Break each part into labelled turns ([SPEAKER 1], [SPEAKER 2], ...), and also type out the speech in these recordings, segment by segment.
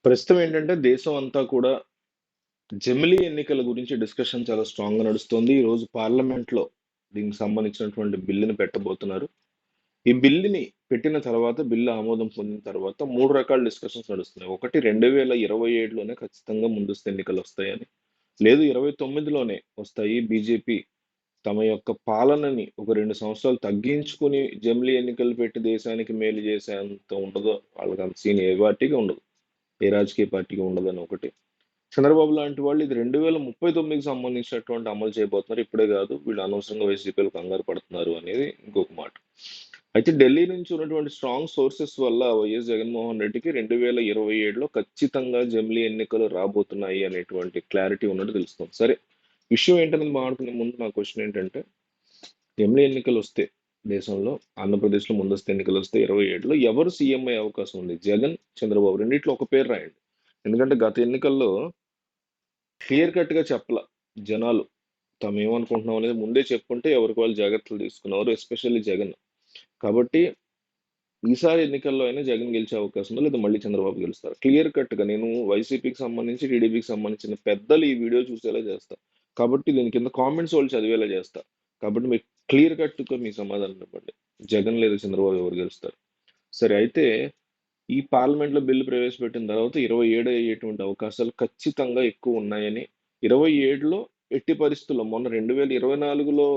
[SPEAKER 1] ప్రస్తుతం ఏంటంటే దేశం అంతా కూడా జమిలీ ఎన్నికల గురించి డిస్కషన్ చాలా స్ట్రాంగ్ గా నడుస్తుంది. ఈ రోజు పార్లమెంట్ లో దీనికి సంబంధించినటువంటి బిల్లుని పెట్టబోతున్నారు. ఈ బిల్లుని పెట్టిన తర్వాత బిల్లు ఆమోదం పొందిన తర్వాత మూడు రకాల డిస్కషన్స్ నడుస్తున్నాయి. ఒకటి 2027లోనే ఖచ్చితంగా ముందస్తు ఎన్నికలు వస్తాయని, లేదు 29లోనే వస్తాయి. బీజేపీ తమ యొక్క పాలనని ఒక 2 సంవత్సరాలు తగ్గించుకుని జమిలీ ఎన్నికలు పెట్టి దేశానికి మేలు చేసేంత ఉండదు, వాళ్ళకి అంత సీన్ ఏ పార్టీకి ఉండదు, ఏ రాజకీయ పార్టీకి ఉండదని ఒకటి. చంద్రబాబు లాంటి వాళ్ళు ఇది 2039కి సంబంధించినటువంటి అమలు చేయబోతున్నారు. ఇప్పుడే కాదు, వీళ్ళు అనవసరంగా వైసీపీలు కంగారు పడుతున్నారు అనేది ఇంకొక మాట. అయితే ఢిల్లీ నుంచి ఉన్నటువంటి స్ట్రాంగ్ సోర్సెస్ వల్ల వైఎస్ జగన్మోహన్ రెడ్డికి 2027లో ఖచ్చితంగా జమిలీ ఎన్నికలు రాబోతున్నాయి అనేటువంటి క్లారిటీ ఉన్నట్టు తెలుస్తుంది. సరే, విషయం ఏంటనేది మాట్లాడుకునే ముందు నా క్వశ్చన్ ఏంటంటే, జమిలీ ఎన్నికలు వస్తే దేశంలో, ఆంధ్రప్రదేశ్లో ముందస్తు ఎన్నికలు వస్తే 27లో ఎవరు సీఎం అయ్యే అవకాశం ఉంది? జగన్, చంద్రబాబు రెండిట్లో ఒక పేరు రాయండి. ఎందుకంటే గత ఎన్నికల్లో క్లియర్ కట్ గా చెప్పల జనాలు తాము ఏమనుకుంటున్నాం అనేది ముందే చెప్పుకుంటే ఎవరికి వాళ్ళు జాగ్రత్తలు తీసుకున్నారు, ఎస్పెషల్లీ జగన్. కాబట్టి ఈసారి ఎన్నికల్లో అయినా జగన్ గెలిచే అవకాశం ఉందో, లేదా మళ్ళీ చంద్రబాబు గెలుస్తారు. క్లియర్ కట్ గా నేను వైసీపీకి సంబంధించి, టీడీపీకి సంబంధించిన పెద్దలు ఈ వీడియో చూసేలా చేస్తా. కాబట్టి దీని కింద కామెంట్స్ వాళ్ళు చదివేలా చేస్తా. కాబట్టి మీరు క్లియర్ కట్ గా మీ సమాధానం ఇవ్వండి, జగన్ లేదా చంద్రబాబు ఎవరు గెలుస్తారు. సరే, అయితే ఈ పార్లమెంట్ లో బిల్లు ప్రవేశపెట్టిన తర్వాత 27 అయ్యేటువంటి అవకాశాలు ఖచ్చితంగా ఎక్కువ ఉన్నాయని, 27లో ఎట్టి పరిస్థితుల్లో మొన్న 2024లో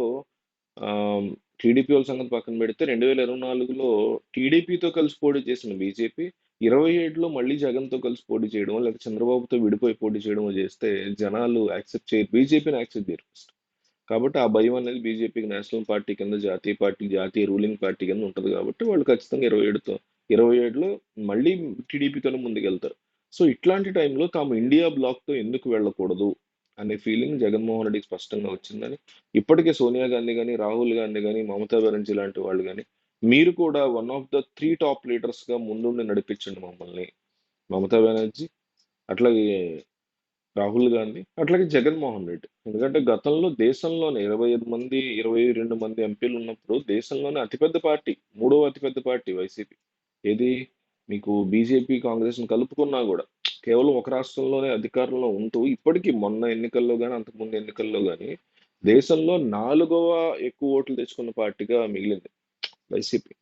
[SPEAKER 1] టీడీపీ వాళ్ళ సంగతి పక్కన పెడితే 2024లో టీడీపీతో కలిసి పోటీ చేసిన బీజేపీ 27లో మళ్ళీ జగన్తో కలిసి పోటీ చేయడం, లేకపోతే చంద్రబాబుతో విడిపోయి పోటీ చేయడం చేస్తే జనాలు యాక్సెప్ట్ చేయరు, బీజేపీని యాక్సెప్ట్ చేయరు ఫస్ట్. కాబట్టి ఆ భయం అనేది బీజేపీకి నేషనల్ పార్టీ కింద, జాతీయ పార్టీ, జాతీయ రూలింగ్ పార్టీ కింద ఉంటుంది. కాబట్టి వాళ్ళు ఖచ్చితంగా 27లో మళ్ళీ టీడీపీతోనే ముందుకెళ్తారు. సో ఇట్లాంటి టైంలో తాము ఇండియా బ్లాక్తో ఎందుకు వెళ్ళకూడదు అనే ఫీలింగ్ జగన్మోహన్ రెడ్డికి స్పష్టంగా వచ్చిందని, ఇప్పటికే సోనియా గాంధీ కానీ, రాహుల్ గాంధీ కానీ, మమతా బెనర్జీ లాంటి వాళ్ళు కానీ, మీరు కూడా వన్ ఆఫ్ ద 3 టాప్ లీడర్స్గా ముందుండి నడిపించండి మమ్మల్ని, మమతా బెనర్జీ, అట్లాగే రాహుల్ గాంధీ, అట్లాగే జగన్మోహన్ రెడ్డి. ఎందుకంటే గతంలో దేశంలోనే 22 మంది ఎంపీలు ఉన్నప్పుడు దేశంలోనే అతిపెద్ద పార్టీ, మూడవ అతిపెద్ద పార్టీ వైసీపీ. ఏది మీకు బీజేపీ, కాంగ్రెస్ని కలుపుకున్నా కూడా కేవలం ఒక రాష్ట్రంలోనే అధికారంలో ఉంటూ ఇప్పటికీ మొన్న ఎన్నికల్లో కానీ, అంతకుముందు ఎన్నికల్లో కానీ దేశంలో 4వ ఎక్కువ ఓట్లు తెచ్చుకున్న పార్టీగా మిగిలింది వైసీపీ.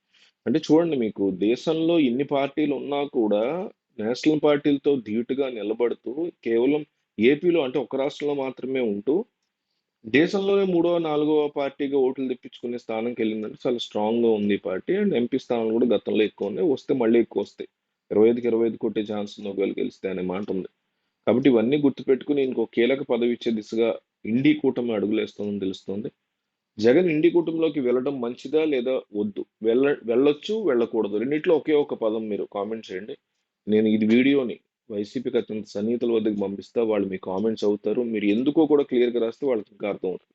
[SPEAKER 1] అంటే చూడండి, మీకు దేశంలో ఇన్ని పార్టీలు ఉన్నా కూడా నేషనల్ పార్టీలతో ధీటుగా నిలబడుతూ కేవలం ఏపీలో అంటే ఒక రాష్ట్రంలో మాత్రమే ఉంటూ దేశంలోనే 3వ, 4వ పార్టీగా ఓట్లు తెప్పించుకునే స్థానంకి వెళ్ళిందంటే చాలా స్ట్రాంగ్ గా ఉంది ఈ పార్టీ. అండ్ ఎంపీ స్థానాలు కూడా గతంలో ఎక్కువ ఉన్నాయి, వస్తే మళ్ళీ ఎక్కువ వస్తాయి. 25కి 25 కొట్టే ఛాన్స్ ఉంది ఒకవేళ గెలిస్తే అనే మాట ఉంది. కాబట్టి ఇవన్నీ గుర్తుపెట్టుకుని ఇంకో కీలక పదవి ఇచ్చే దిశగా ఇండి కూటమి అడుగులేస్తుందని తెలుస్తుంది. జగన్ ఇండి కూటమిలోకి వెళ్ళడం మంచిదా లేదా వద్దు, వెళ్ళొచ్చు వెళ్ళకూడదు, రెండిట్లో ఒకే ఒక పదం మీరు కామెంట్ చేయండి. నేను ఇది వీడియోని వైసీపీకి అత్యంత సన్నిహితుల వద్దకు పంపిస్తా, వాళ్ళు మీ కామెంట్స్ అవుతారు. మీరు ఎందుకో కూడా క్లియర్గా రాస్తే వాళ్ళకి ఇంకా అర్థం అవుతుంది.